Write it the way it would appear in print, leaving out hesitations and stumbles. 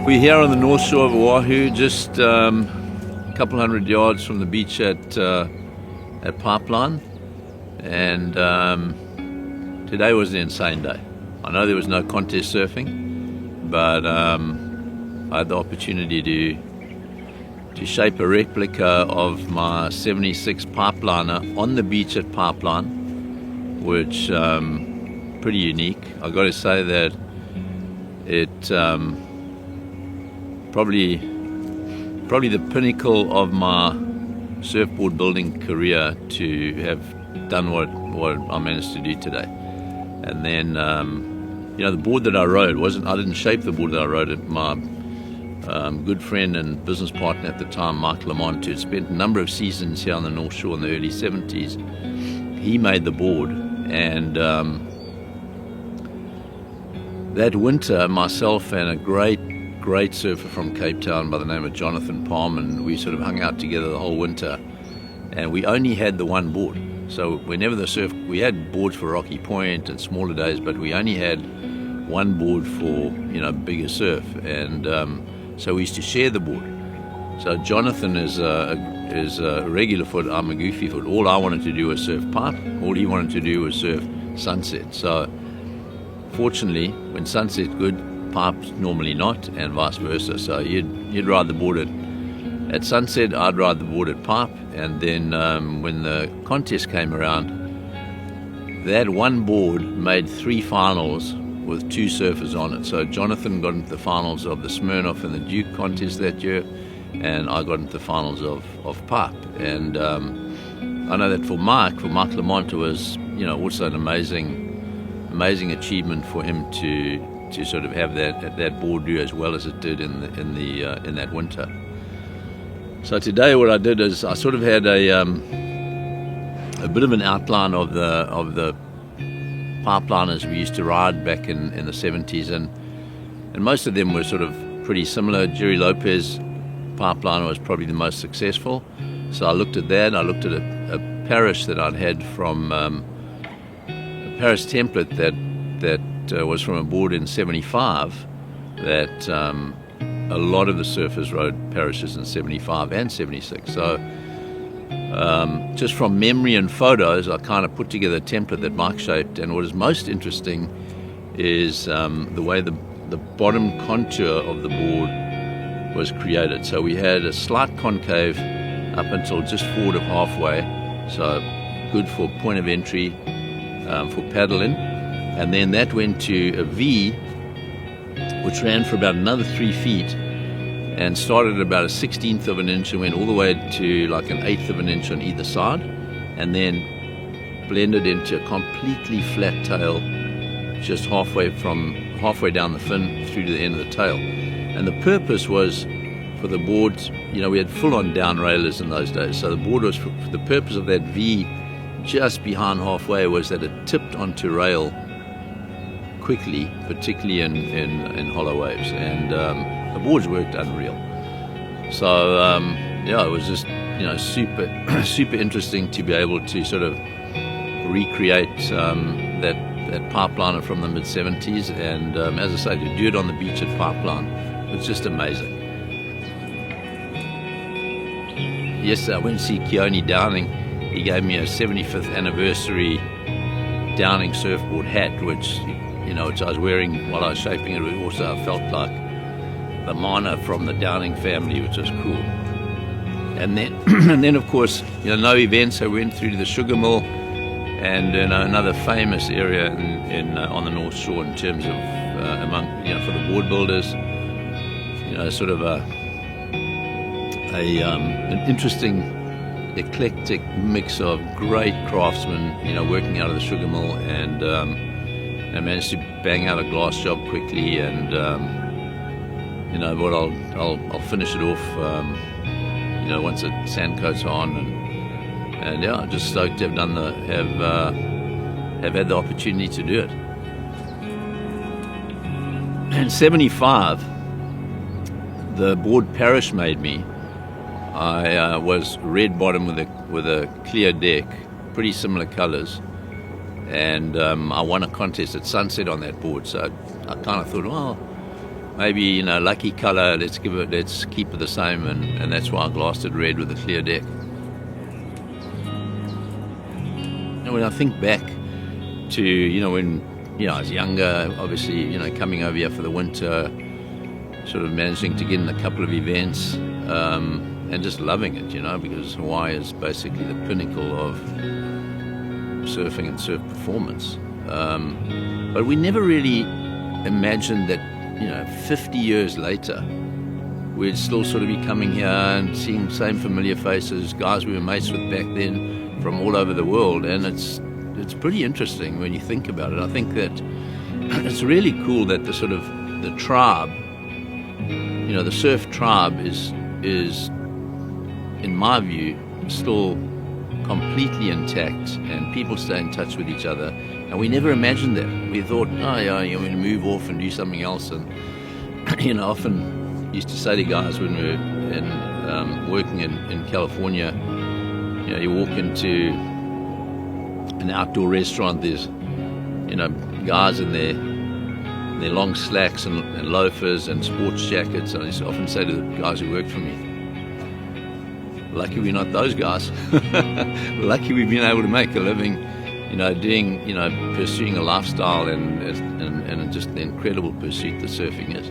We're here on the north shore of Oahu, just a couple hundred yards from the beach at Pipeline, and today was an insane day. I know there was no contest surfing, but I had the opportunity to shape a replica of my 76 pipeliner on the beach at Pipeline, which pretty unique. I got to say that it probably the pinnacle of my surfboard building career to have done what I managed to do today. And then the board that I rode I didn't shape the board that I rode. My good friend and business partner at the time, Mike Lamont, who had spent a number of seasons here on the North Shore in the early 70s, he made the board. And that winter, myself and a great surfer from Cape Town by the name of Jonathan Palm, we sort of hung out together the whole winter, and we only had the one board. So whenever we had boards for Rocky Point and smaller days, but we only had one board for bigger surf, and so we used to share the board. So Jonathan is a regular foot, I'm a goofy foot. All I wanted to do was surf pipe. All he wanted to do was surf sunset. So fortunately, when sunset's good, pipe's normally not, and vice versa. So you'd ride the board at sunset, I'd ride the board at pipe, and then when the contest came around, that one board made 3 finals with 2 surfers on it. So Jonathan got into the finals of the Smirnoff and the Duke contest that year, and I got into the finals of pipe. And I know that for Mike Lamont, it was also an amazing achievement for him to sort of have that board do as well as it did in that winter. So today, what I did is I sort of had a bit of an outline of the pipeliners we used to ride back in the 70s, and most of them were sort of pretty similar. Jerry Lopez pipeliner was probably the most successful. So I looked at that. I looked at a Paris that I'd had from a Paris template that was from a board in 75 that a lot of the surfers rode Parishes in 75 and 76. So just from memory and photos, I kind of put together a template that Mike shaped. And what is most interesting is the way the bottom contour of the board was created. So we had a slight concave up until just forward of halfway, so good for point of entry for paddling. And then that went to a V, which ran for about another 3 feet and started at about a 16th of an inch and went all the way to like an 1/8 of an inch on either side, and then blended into a completely flat tail just halfway down the fin through to the end of the tail. And the purpose was for the boards, we had full-on down railers in those days, so the board was for the purpose of that V just behind halfway was that it tipped onto rail quickly, particularly in hollow waves, and the boards worked unreal. So it was just super interesting to be able to sort of recreate that pipeliner from the mid-70s, and as I say, to do it on the beach at Pipeline was just amazing. Yesterday I went to see Keone Downing. He gave me a 75th anniversary Downing surfboard hat, which I was wearing while I was shaping it. Also, I felt like the mana from the Downing family, which was cool. And then of course, no events. So we went through to the sugar mill, and another famous area on the North Shore in terms of among for the board builders. Sort of an interesting, eclectic mix of great craftsmen, working out of the sugar mill, and I managed to bang out a glass job quickly, and but I'll finish it off, once the sand coat's on, and I'm just stoked to have had the opportunity to do it. In 75, the board Parrish made me, I was red bottom with a clear deck, pretty similar colours, and I won a contest at Sunset on that board. So I kind of thought, well, maybe, you know, lucky colour, let's keep it the same, and that's why I glassed it red with a clear deck. And when I think back to, you know, when, you know, I was younger, obviously, you know, coming over here for the winter, sort of managing to get in a couple of events, and just loving it, you know, because Hawaii is basically the pinnacle of surfing and surf performance. But we never really imagined that, you know, 50 years later, we'd still sort of be coming here and seeing same familiar faces, guys we were mates with back then from all over the world, and it's pretty interesting when you think about it. I think that it's really cool that the sort of the tribe, you know, the surf tribe is in my view still completely intact, and people stay in touch with each other, and we never imagined that. We thought, oh yeah, you're going to move off and do something else, and you know, often used to say to guys when we were working in California, you know, you walk into an outdoor restaurant, there's, you know, guys in their long slacks and loafers and sports jackets, and I used to often say to the guys who worked for me, lucky we're not those guys. Lucky we've been able to make a living, you know, doing, you know, pursuing a lifestyle and just the incredible pursuit that surfing is.